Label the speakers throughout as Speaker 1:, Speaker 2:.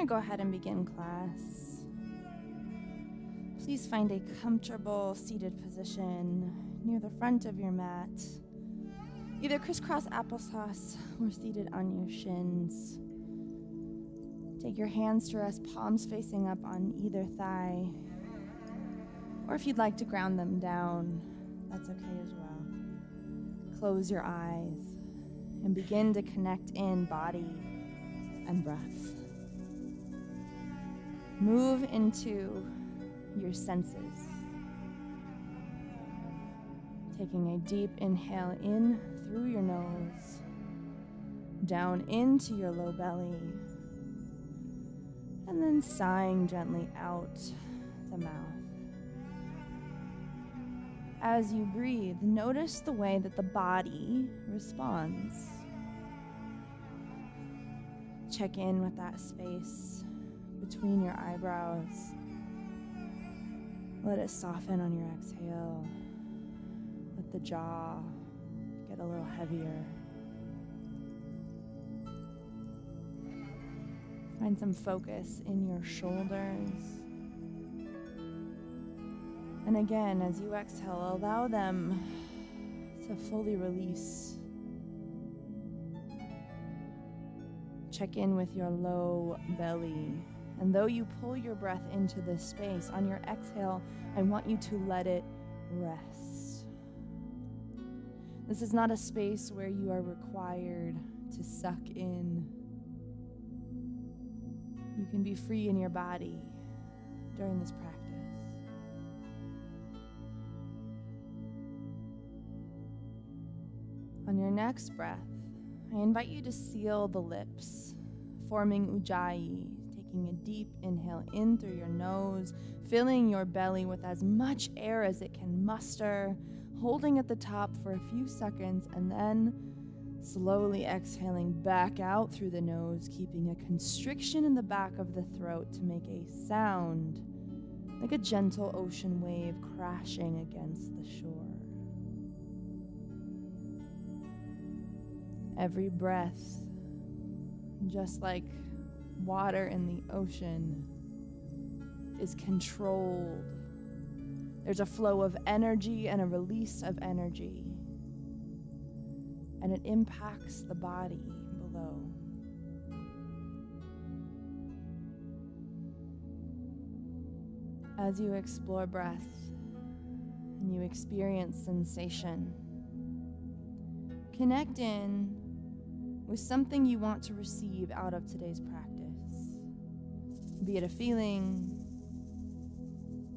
Speaker 1: to go ahead and begin class. Please find a comfortable seated position near the front of your mat, either crisscross applesauce or seated on your shins. Take your hands to rest, palms facing up on either thigh. Or if you'd like to ground them down, that's okay as well. Close your eyes and begin to connect in body and breath. Move into your senses. Taking a deep inhale in through your nose, down into your low belly, and then sighing gently out the mouth. As you breathe, notice the way that the body responds. Check in with that space between your eyebrows. Let it soften on your exhale. Let the jaw get a little heavier. Find some focus in your shoulders. And again, as you exhale, allow them to fully release. Check in with your low belly. And though you pull your breath into this space, on your exhale, I want you to let it rest. This is not a space where you are required to suck in. You can be free in your body during this practice. On your next breath, I invite you to seal the lips, forming Ujjayi, taking a deep inhale in through your nose, filling your belly with as much air as it can muster, holding at the top for a few seconds, and then slowly exhaling back out through the nose, keeping a constriction in the back of the throat to make a sound like a gentle ocean wave crashing against the shore. Every breath, just like water in the ocean, is controlled. There's a flow of energy and a release of energy, and it impacts the body below. As you explore breath and you experience sensation, connect in with something you want to receive out of today's practice. Be it a feeling,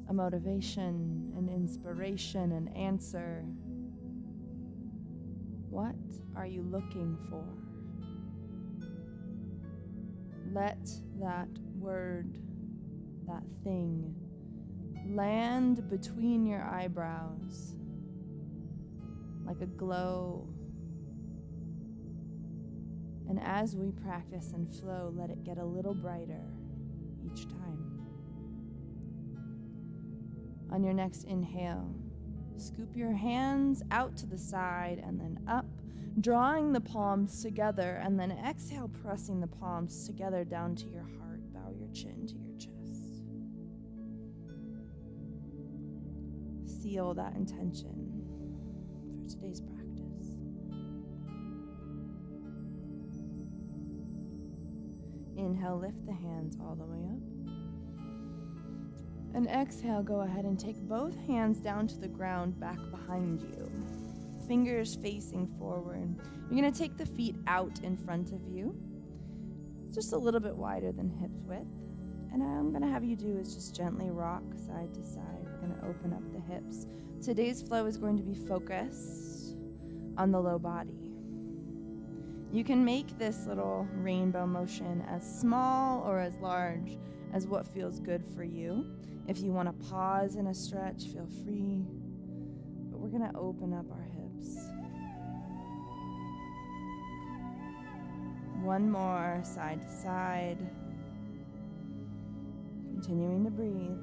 Speaker 1: a motivation, an inspiration, an answer. What are you looking for? Let that word, that thing, land between your eyebrows like a glow. And as we practice and flow, let it get a little brighter each time. On your next inhale, scoop your hands out to the side and then up, drawing the palms together, and then exhale, pressing the palms together down to your heart. Bow your chin to your chest. Seal that intention for today's practice. Inhale, lift the hands all the way up. And exhale, go ahead and take both hands down to the ground back behind you. Fingers facing forward. You're going to take the feet out in front of you, just a little bit wider than hips width. And I'm going to have you do is just gently rock side to side. We're going to open up the hips. Today's flow is going to be focused on the low body. You can make this little rainbow motion as small or as large as what feels good for you. If you want to pause in a stretch, feel free. But we're going to open up our hips. One more, side to side. Continuing to breathe.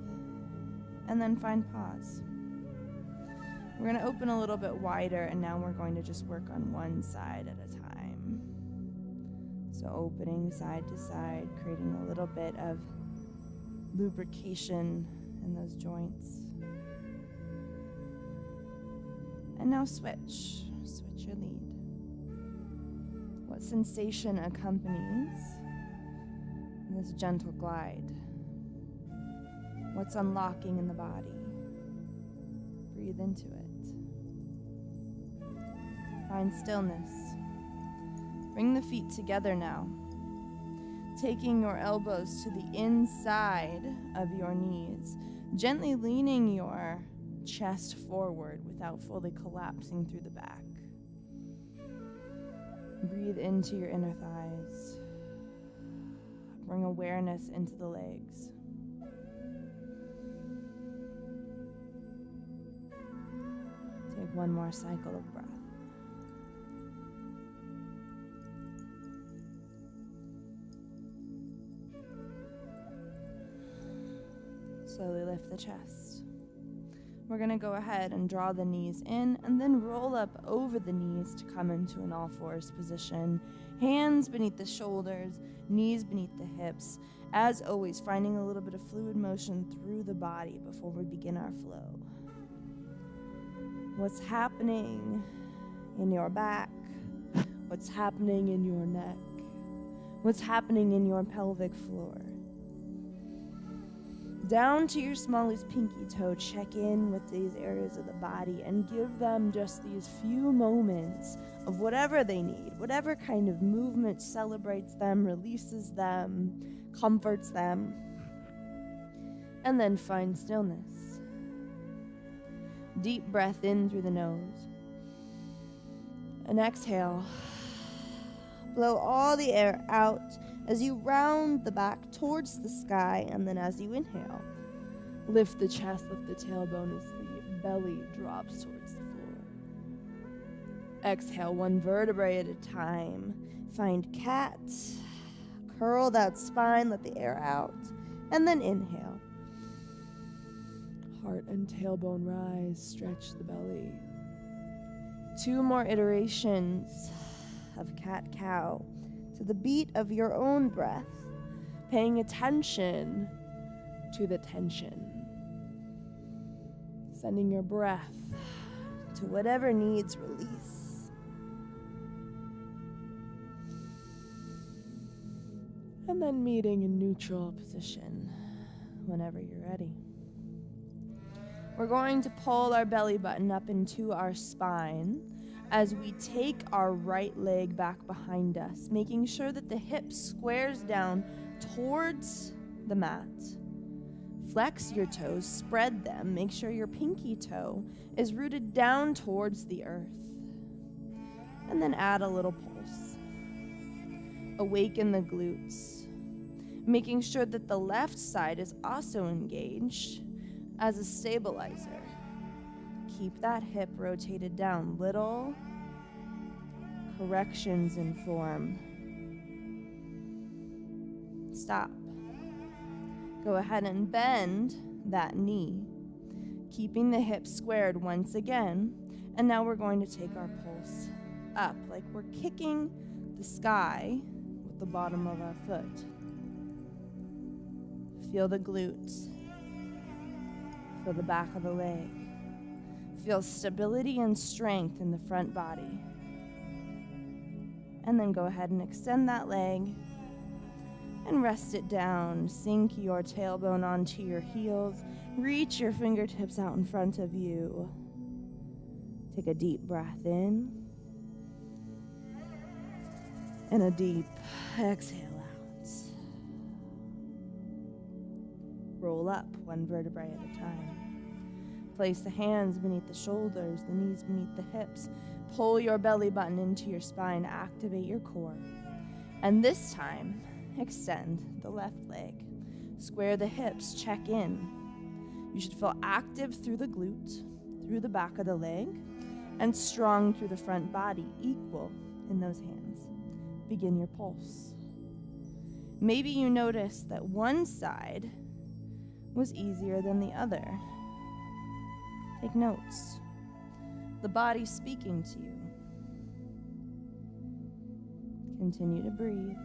Speaker 1: And then find pause. We're going to open a little bit wider, and now we're going to just work on one side at a time. So opening side to side, creating a little bit of lubrication in those joints. And now switch your lead. What sensation accompanies this gentle glide? What's unlocking in the body? Breathe into it. Find stillness. Bring the feet together now, taking your elbows to the inside of your knees, gently leaning your chest forward without fully collapsing through the back. Breathe into your inner thighs. Bring awareness into the legs. Take one more cycle of breath. Slowly lift the chest. We're going to go ahead and draw the knees in and then roll up over the knees to come into an all fours position. Hands beneath the shoulders, knees beneath the hips. As always, finding a little bit of fluid motion through the body before we begin our flow. What's happening in your back? What's happening in your neck? What's happening in your pelvic floor? Down to your smallest pinky toe, check in with these areas of the body and give them just these few moments of whatever they need, whatever kind of movement celebrates them, releases them, comforts them. And then find stillness. Deep breath in through the nose. And exhale. Blow all the air out as you round the back towards the sky, and then as you inhale, lift the chest, lift the tailbone as the belly drops towards the floor. Exhale, one vertebrae at a time. Find cat, curl that spine, let the air out, and then inhale. Heart and tailbone rise, stretch the belly. 2 more iterations of cat-cow. To the beat of your own breath, paying attention to the tension. Sending your breath to whatever needs release. And then meeting in neutral position whenever you're ready. We're going to pull our belly button up into our spine as we take our right leg back behind us, making sure that the hip squares down towards the mat. Flex your toes, spread them, make sure your pinky toe is rooted down towards the earth. And then add a little pulse. Awaken the glutes, making sure that the left side is also engaged as a stabilizer. Keep that hip rotated down. Little corrections in form. Stop. Go ahead and bend that knee, keeping the hip squared once again. And now we're going to take our pulse up like we're kicking the sky with the bottom of our foot. Feel the glutes. Feel the back of the leg. Feel stability and strength in the front body. And then go ahead and extend that leg and rest it down. Sink your tailbone onto your heels. Reach your fingertips out in front of you. Take a deep breath in. And a deep exhale out. Roll up one vertebrae at a time. Place the hands beneath the shoulders, the knees beneath the hips. Pull your belly button into your spine. Activate your core. And this time, extend the left leg. Square the hips. Check in. You should feel active through the glute, through the back of the leg, and strong through the front body, equal in those hands. Begin your pulse. Maybe you noticed that one side was easier than the other. Take notes. The body speaking to you. Continue to breathe.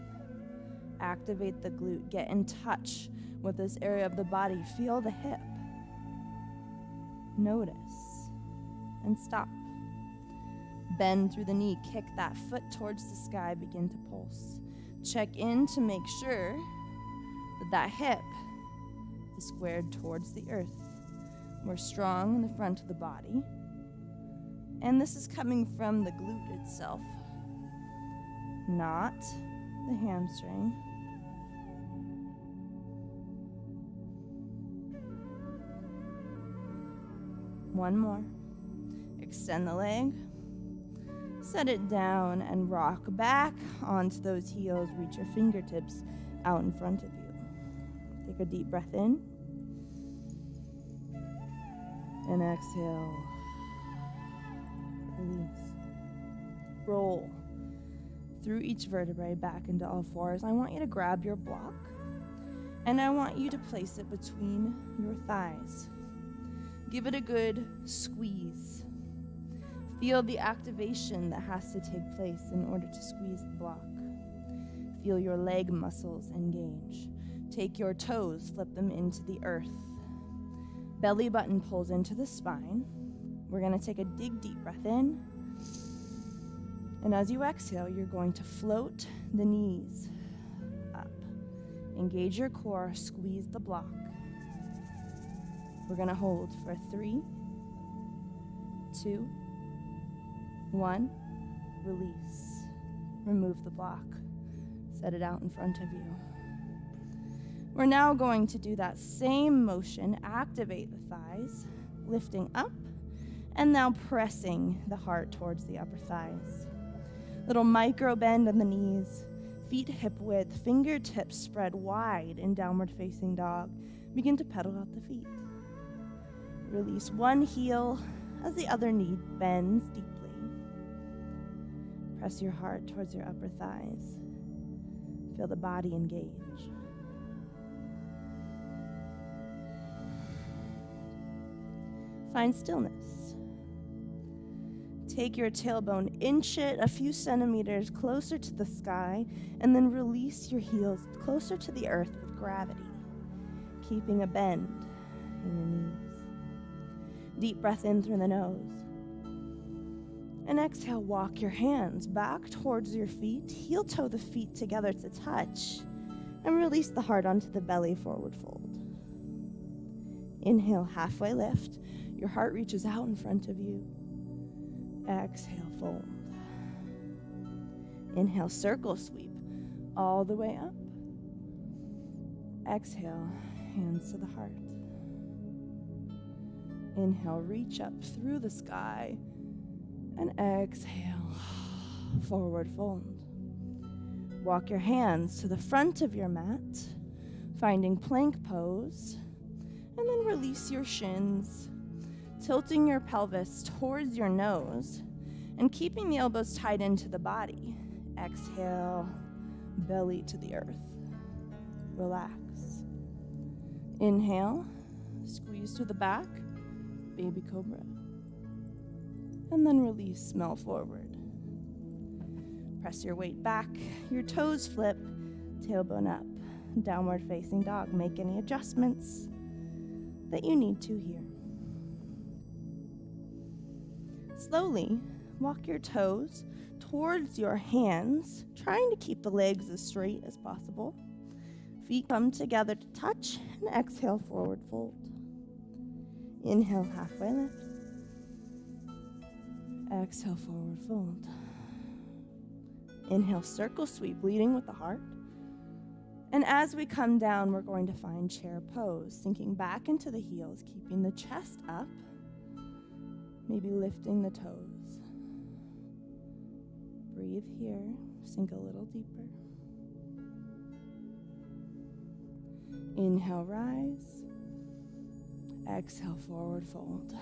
Speaker 1: Activate the glute. Get in touch with this area of the body. Feel the hip. Notice and stop. Bend through the knee. Kick that foot towards the sky. Begin to pulse. Check in to make sure that hip is squared towards the earth. We're strong in the front of the body. And this is coming from the glute itself, not the hamstring. One more. Extend the leg. Set it down and rock back onto those heels. Reach your fingertips out in front of you. Take a deep breath in. And exhale. Release. Roll through each vertebrae back into all fours. I want you to grab your block and I want you to place it between your thighs. Give it a good squeeze. Feel the activation that has to take place in order to squeeze the block. Feel your leg muscles engage. Take your toes, flip them into the earth. Belly button pulls into the spine. We're going to take a deep breath in. And as you exhale, you're going to float the knees up. Engage your core, squeeze the block. We're going to hold for 3, 2, 1. Release. Remove the block. Set it out in front of you. We're now going to do that same motion. Activate the thighs, lifting up, and now pressing the heart towards the upper thighs. Little micro bend in the knees, feet hip width, fingertips spread wide in downward facing dog. Begin to pedal out the feet. Release one heel as the other knee bends deeply. Press your heart towards your upper thighs. Feel the body engage. Find stillness. Take your tailbone, inch it a few centimeters closer to the sky, and then release your heels closer to the earth with gravity, keeping a bend in your knees. Deep breath in through the nose. And exhale, walk your hands back towards your feet. Heel toe the feet together to touch. And release the heart onto the belly, forward fold. Inhale, halfway lift. Your heart reaches out in front of you. Exhale, fold. Inhale, circle sweep all the way up. Exhale, hands to the heart. Inhale, reach up through the sky. And exhale, forward fold. Walk your hands to the front of your mat, finding plank pose. And then release your shins, tilting your pelvis towards your nose and keeping the elbows tied into the body. Exhale, belly to the earth. Relax. Inhale, squeeze to the back, baby cobra. And then release, smell forward. Press your weight back, your toes flip, tailbone up, downward facing dog. Make any adjustments that you need to here. Slowly walk your toes towards your hands, trying to keep the legs as straight as possible. Feet come together to touch, and exhale, forward fold. Inhale, halfway lift. Exhale, forward fold. Inhale, circle sweep, leading with the heart. And as we come down, we're going to find chair pose, sinking back into the heels, keeping the chest up, maybe lifting the toes. Breathe here, sink a little deeper. Inhale, rise. Exhale, forward fold.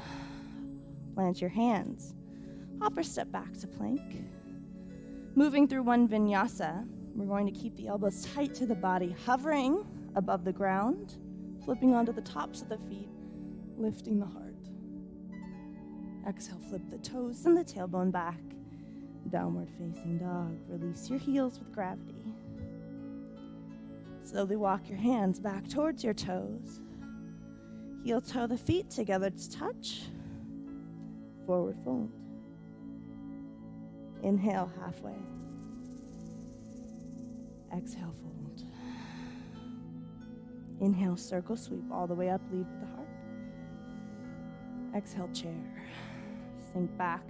Speaker 1: Plant your hands. Hop or step back to plank. Moving through one vinyasa, we're going to keep the elbows tight to the body, hovering above the ground, flipping onto the tops of the feet, lifting the heart. Exhale, flip the toes and the tailbone back. Downward facing dog. Release your heels with gravity. Slowly walk your hands back towards your toes. Heel toe the feet together to touch. Forward fold. Inhale halfway. Exhale fold. Inhale circle sweep all the way up, lead with the heart. Exhale chair. Sink back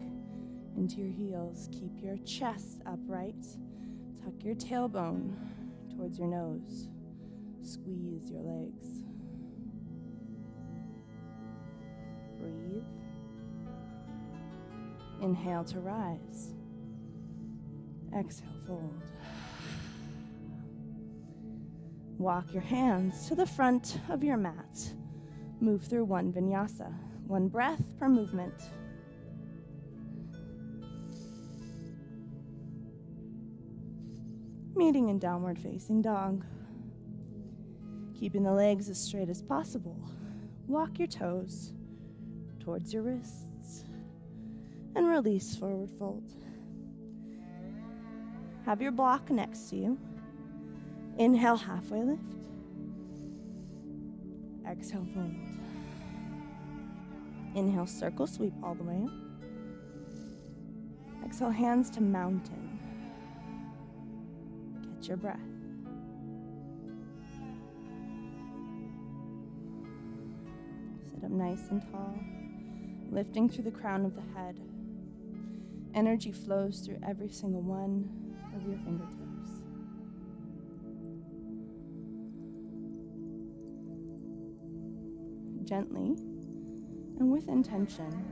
Speaker 1: into your heels. Keep your chest upright. Tuck your tailbone towards your nose. Squeeze your legs. Breathe. Inhale to rise. Exhale, fold. Walk your hands to the front of your mat. Move through one Vinyasa. One breath per movement. Meeting in downward facing dog. Keeping the legs as straight as possible. Walk your toes towards your wrists. And release, forward fold. Have your block next to you. Inhale, halfway lift. Exhale, fold. Inhale, circle sweep all the way up. Exhale, hands to mountain. Catch your breath. Sit up nice and tall, lifting through the crown of the head. Energy flows through every single one of your fingertips. Gently and with intention,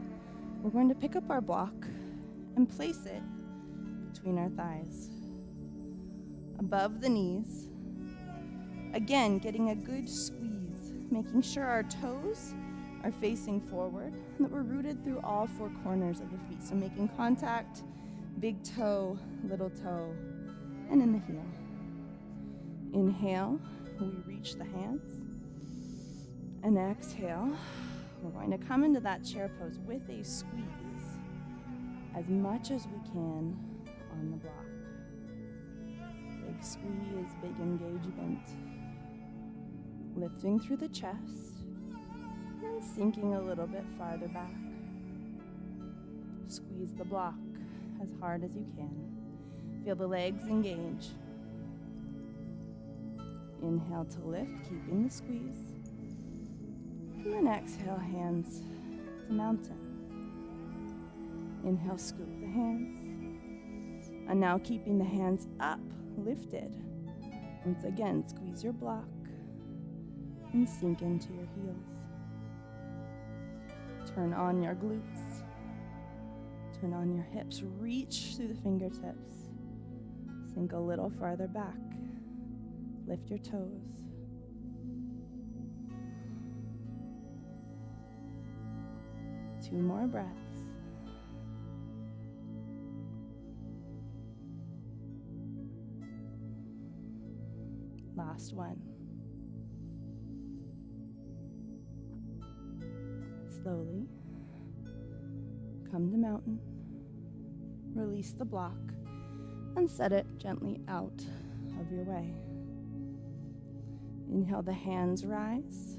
Speaker 1: we're going to pick up our block and place it between our thighs, above the knees. Again, getting a good squeeze, making sure our toes are facing forward, and that we're rooted through all four corners of the feet. So making contact, big toe, little toe, and in the heel. Inhale, we reach the hands. And exhale, we're going to come into that chair pose with a squeeze as much as we can on the block. Big squeeze, big engagement. Lifting through the chest and sinking a little bit farther back. Squeeze the block as hard as you can. Feel the legs engage. Inhale to lift, keeping the squeeze. And then exhale, hands to mountain. Inhale, scoop the hands. And now keeping the hands up, lifted. Once again, squeeze your block and sink into your heels. Turn on your glutes. Turn on your hips. Reach through the fingertips. Sink a little farther back. Lift your toes. Two more breaths. Last one. Slowly come to mountain. Release the block and set it gently out of your way. Inhale, the hands rise.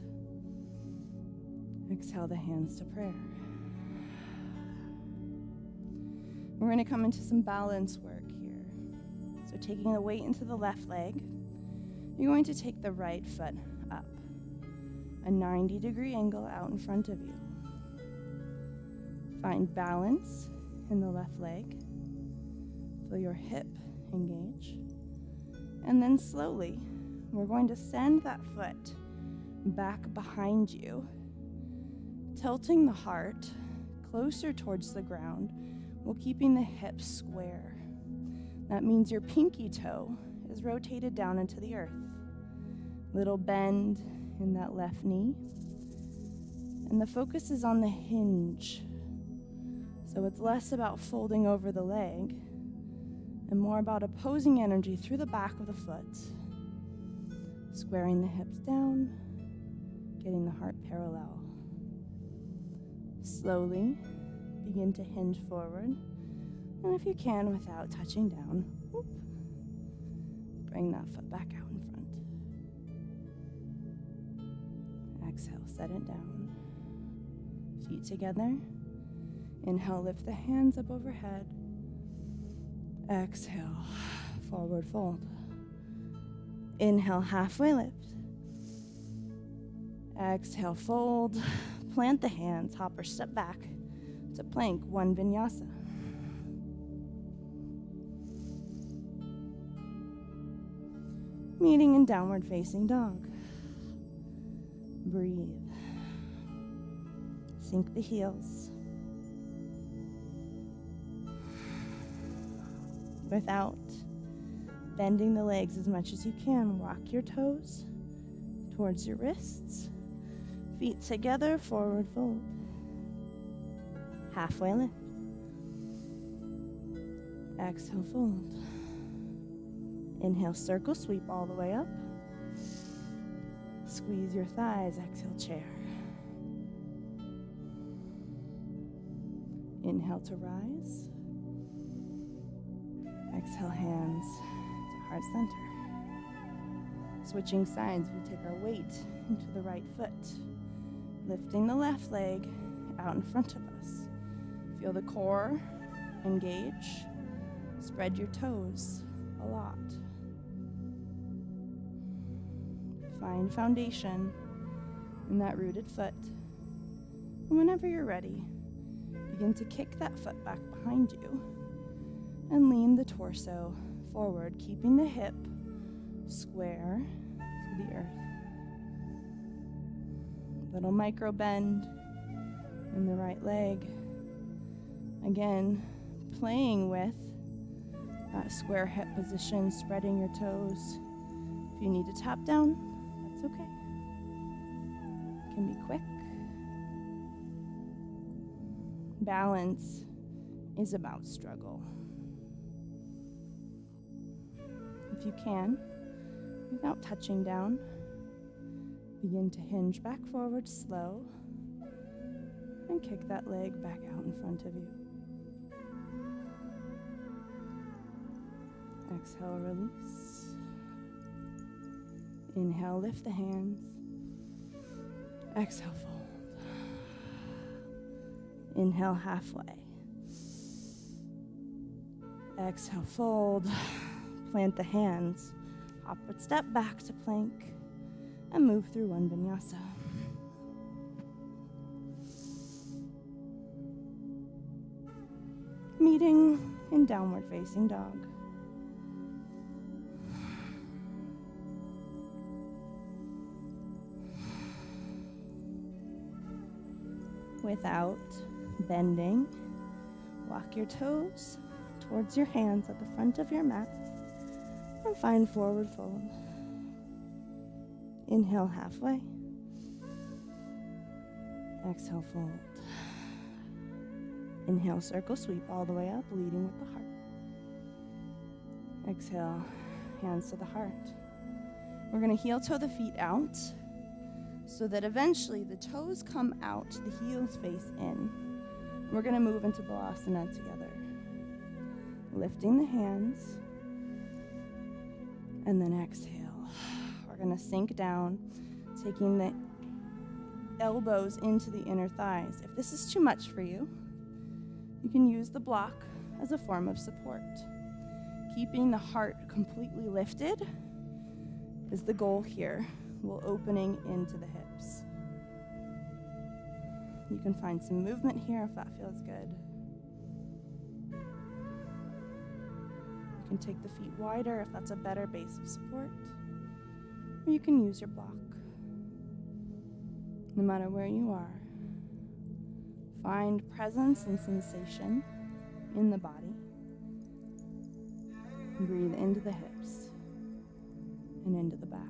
Speaker 1: Exhale, the hands to prayer. We're going to come into some balance work here. So taking the weight into the left leg, you're going to take the right foot up, a 90-degree angle out in front of you. Find balance in the left leg. Feel your hip engage. And then slowly, we're going to send that foot back behind you, tilting the heart closer towards the ground while keeping the hips square. That means your pinky toe is rotated down into the earth. Little bend in that left knee. And the focus is on the hinge. So it's less about folding over the leg and more about opposing energy through the back of the foot. Squaring the hips down, getting the heart parallel. Slowly begin to hinge forward. And if you can, without touching down, bring that foot back out in front. Exhale, set it down. Feet together. Inhale, lift the hands up overhead. Exhale, forward fold. Inhale, halfway lift. Exhale, fold. Plant the hands, hop or step back to plank, one vinyasa. Meeting in downward facing dog. Breathe. Sink the heels. Without bending the legs as much as you can, walk your toes towards your wrists. Feet together, forward fold. Halfway lift. Exhale, fold. Inhale, circle sweep all the way up. Squeeze your thighs, exhale, chair. Inhale to rise. Exhale, hands to heart center. Switching sides, we take our weight into the right foot. Lifting the left leg out in front of us. Feel the core engage. Spread your toes a lot. Find foundation in that rooted foot. And whenever you're ready, begin to kick that foot back behind you and lean the torso forward, keeping the hip square to the earth. Little micro bend in the right leg. Again, playing with that square hip position, spreading your toes. If you need to tap down, that's okay. It can be quick. Balance is about struggle. If you can, without touching down, begin to hinge back forward slow and kick that leg back out in front of you. Exhale, release. Inhale, lift the hands. Exhale, fold. Inhale, halfway. Exhale, fold. Plant the hands. Upward step back to plank. And move through one vinyasa. Meeting in downward facing dog. Without bending, walk your toes towards your hands at the front of your mat and find forward fold. Inhale, halfway. Exhale, fold. Inhale, circle sweep all the way up, leading with the heart. Exhale, hands to the heart. We're going to heel toe the feet out so that eventually the toes come out, the heels face in. We're going to move into Balasana together. Lifting the hands, and then exhale. We're going to sink down, taking the elbows into the inner thighs. If this is too much for you, you can use the block as a form of support. Keeping the heart completely lifted is the goal here, while opening into the hips. You can find some movement here if that feels good. You can take the feet wider if that's a better base of support. Or you can use your block. No matter where you are, find presence and sensation in the body. Breathe into the hips and into the back.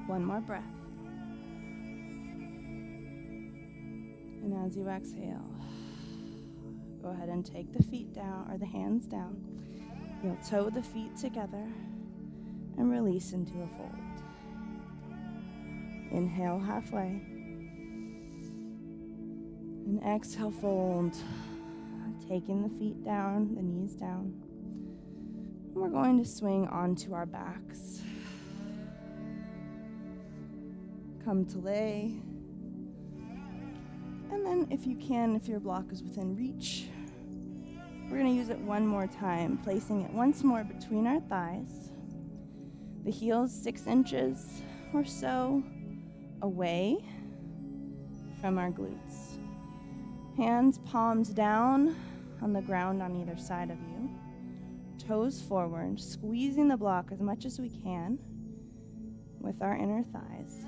Speaker 1: One more breath. And as you exhale, go ahead and take the feet down, or the hands down. You'll toe the feet together. and release into a fold. Inhale halfway. And exhale, fold. Taking the feet down, the knees down. And we're going to swing onto our backs. Come to lay. And then if you can, if your block is within reach, we're going to use it one more time, placing it once more between our thighs. The heels 6 inches or so away from our glutes. Hands, palms down on the ground on either side of you. Toes forward, squeezing the block as much as we can with our inner thighs.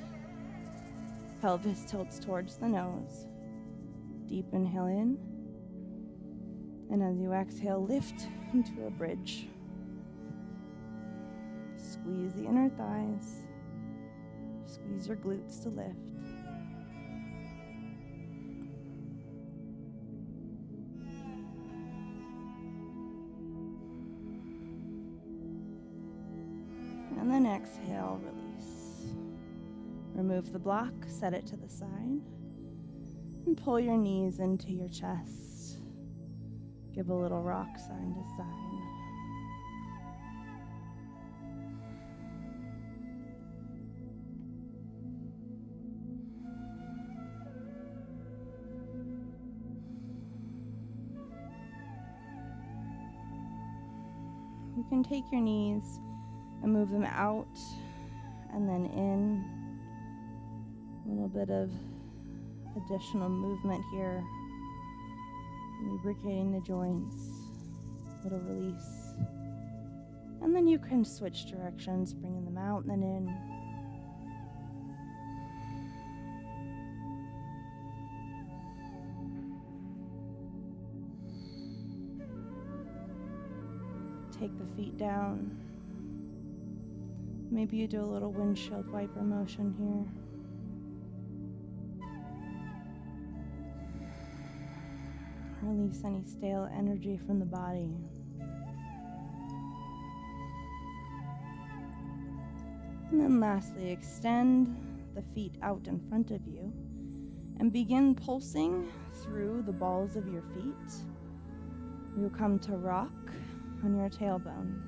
Speaker 1: Pelvis tilts towards the nose. Deep inhale in. And as you exhale, lift into a bridge. Squeeze the inner thighs. Squeeze your glutes to lift. And then exhale, release. Remove the block, set it to the side, and pull your knees into your chest. Give a little rock side to side. You can take your knees and move them out and then in. A little bit of additional movement here, lubricating the joints, a little release. And then you can switch directions, bringing them out and then in. Take the feet down. Maybe you do a little windshield wiper motion here. Release any stale energy from the body. And then lastly, extend the feet out in front of you and begin pulsing through the balls of your feet. You'll come to rock on your tailbone.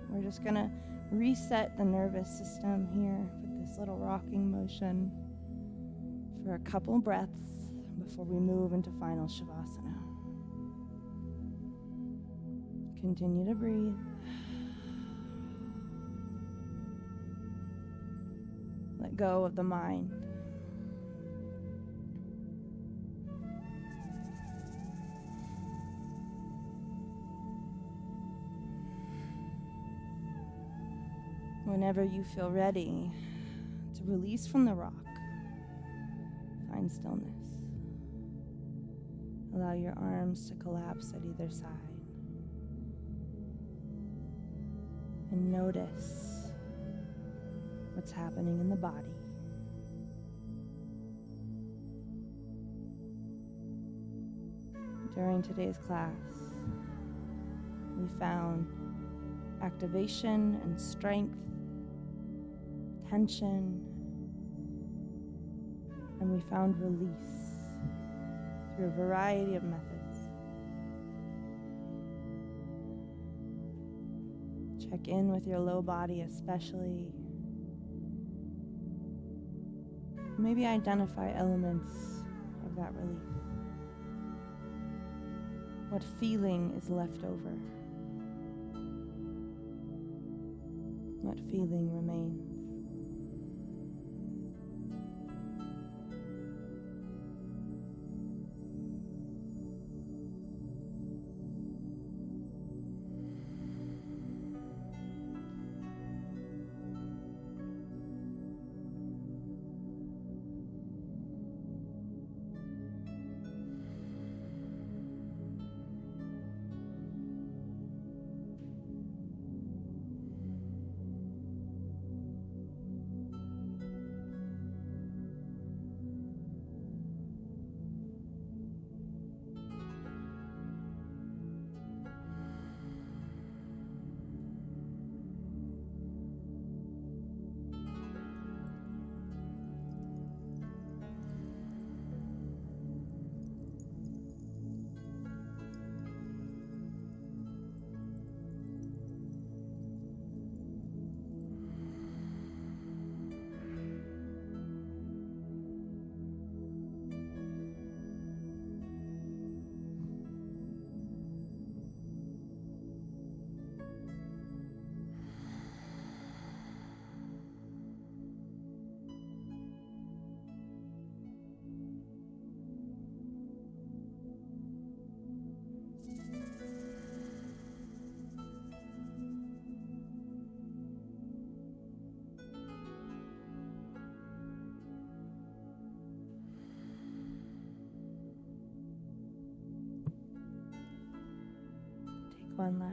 Speaker 1: We're just going to reset the nervous system here with this little rocking motion for a couple breaths before we move into final Shavasana. Continue to breathe. Let go of the mind. Whenever you feel ready to release from the rock, find stillness. Allow your arms to collapse at either side. And notice what's happening in the body. During today's class, we found activation and strength, tension, and we found release through a variety of methods. Check in with your low body especially. Maybe identify elements of that relief. What feeling is left over? What feeling remains?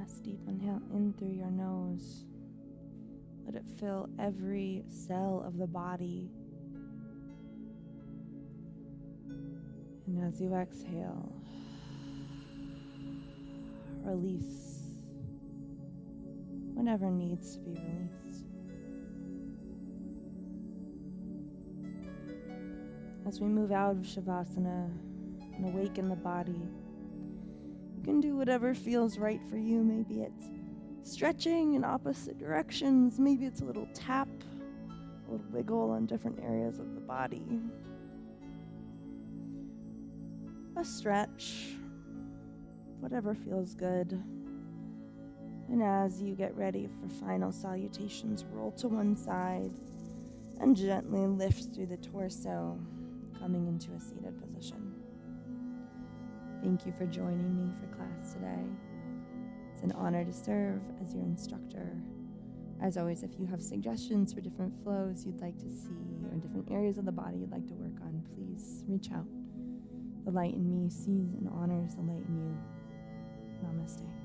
Speaker 1: last deep inhale in through your nose. Let it fill every cell of the body. And as you exhale, release whatever needs to be released. As we move out of Shavasana and awaken the body, you can do whatever feels right for you. Maybe it's stretching in opposite directions. Maybe it's a little tap, a little wiggle on different areas of the body. A stretch, whatever feels good. And as you get ready for final salutations, roll to one side and gently lift through the torso, coming into a seated position. Thank you for joining me for class today. It's an honor to serve as your instructor. As always, if you have suggestions for different flows you'd like to see or different areas of the body you'd like to work on, please reach out. The light in me sees and honors the light in you. Namaste.